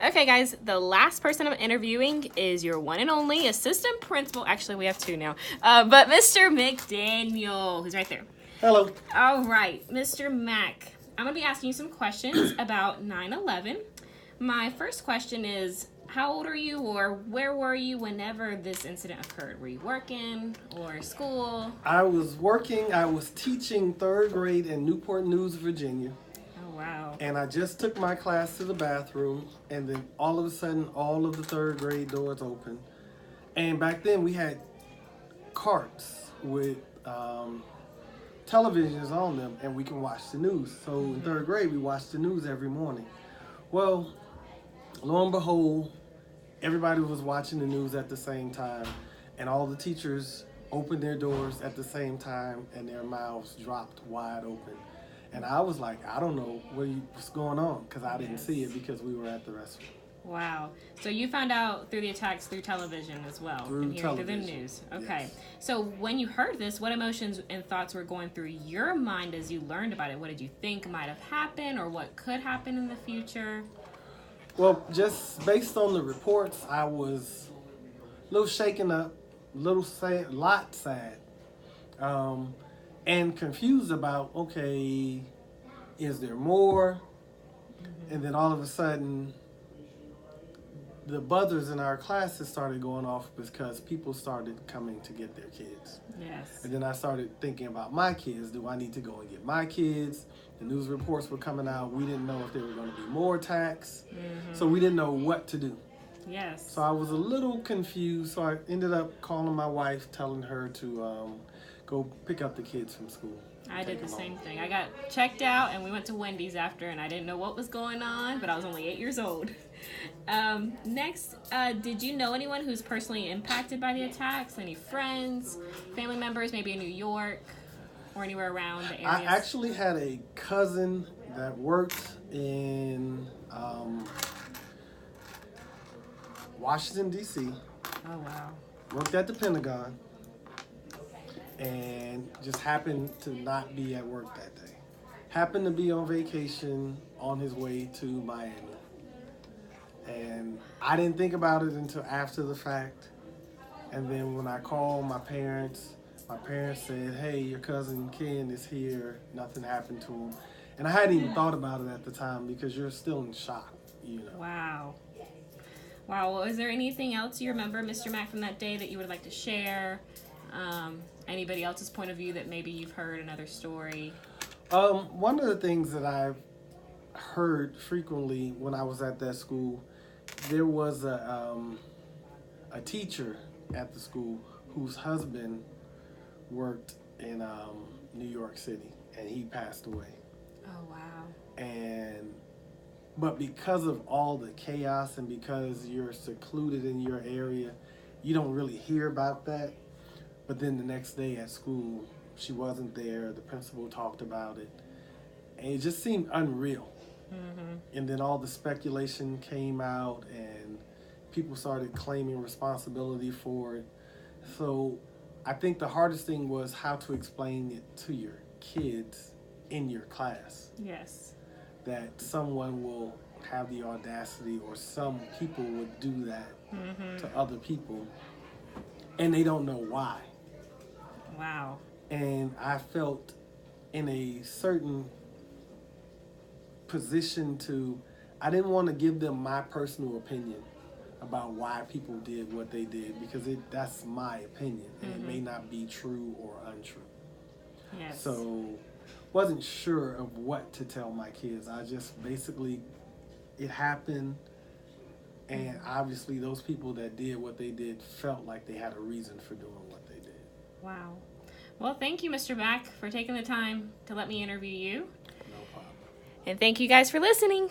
Okay, guys, the last person I'm interviewing is your one and only assistant principal. Actually, we have two now. But Mr. McDaniel, who's right there. Hello. All right, Mr. Mac, I'm going to be asking you some questions about 9/11. My first question is, how old are you, or where were you whenever this incident occurred? Were you working or school? I was working. I was teaching third grade in Newport News, Virginia. Oh, wow. And I just took my class to the bathroom, and then all of a sudden, all of the third grade doors opened. And back then, we had carts with televisions on them, and we can watch the news. So in third grade, we watched the news every morning. Well, lo and behold, everybody was watching the news at the same time, and all the teachers opened their doors at the same time, and their mouths dropped wide open. And I was like, I don't know what's going on, because I didn't see it because we were at the restroom. Wow. So you found out through the attacks through television as well? Through television. Through the news. Okay. Yes. So when you heard this, what emotions and thoughts were going through your mind as you learned about it? What did you think might have happened, or what could happen in the future? Well, just based on the reports, I was a little shaken up, a little sad, lot sad, and confused about, okay, is there more? And then all of a sudden, the buzzers in our classes started going off because people started coming to get their kids. Yes. And then I started thinking about my kids. Do I need to go and get my kids? The news reports were coming out. We didn't know if there were going to be more attacks. So we didn't know what to do. Yes. So I was a little confused. So I ended up calling my wife, telling her to go pick up the kids from school. I did the same thing. I got checked out, and we went to Wendy's after, and I didn't know what was going on, but I was only 8 years old. Next, did you know anyone who's personally impacted by the attacks? Any friends, family members, maybe in New York or anywhere around the area? I actually had a cousin that worked in Washington, D.C. Oh, wow. Worked at the Pentagon, and just happened to not be at work that day. Happened to be on vacation on his way to Miami. And I didn't think about it until after the fact. And then when I called my parents said, hey, your cousin Ken is here. Nothing happened to him. And I hadn't even thought about it at the time because you're still in shock, you know. Wow. Wow. Well, is there anything else you remember, Mr. Mac, from that day that you would like to share? Anybody else's point of view that maybe you've heard another story? One of the things that I've heard frequently when I was at that school, there was a teacher at the school whose husband worked in New York City, and he passed away. Oh, wow. But because of all the chaos and because you're secluded in your area, you don't really hear about that. But then the next day at school, she wasn't there. The principal talked about it. And it just seemed unreal. And then all the speculation came out and people started claiming responsibility for it. So I think the hardest thing was how to explain it to your kids in your class. Yes. That someone will have the audacity, or some people would do that to other people, and they don't know why. Wow. And I felt in a certain position I didn't want to give them my personal opinion about why people did what they did, because that's my opinion, and it may not be true or untrue. Yes. So wasn't sure of what to tell my kids. I just basically, it happened, and obviously those people that did what they did felt like they had a reason for doing what they did. Wow. Well, thank you, Mr. Mac, for taking the time to let me interview you. No problem. And thank you guys for listening.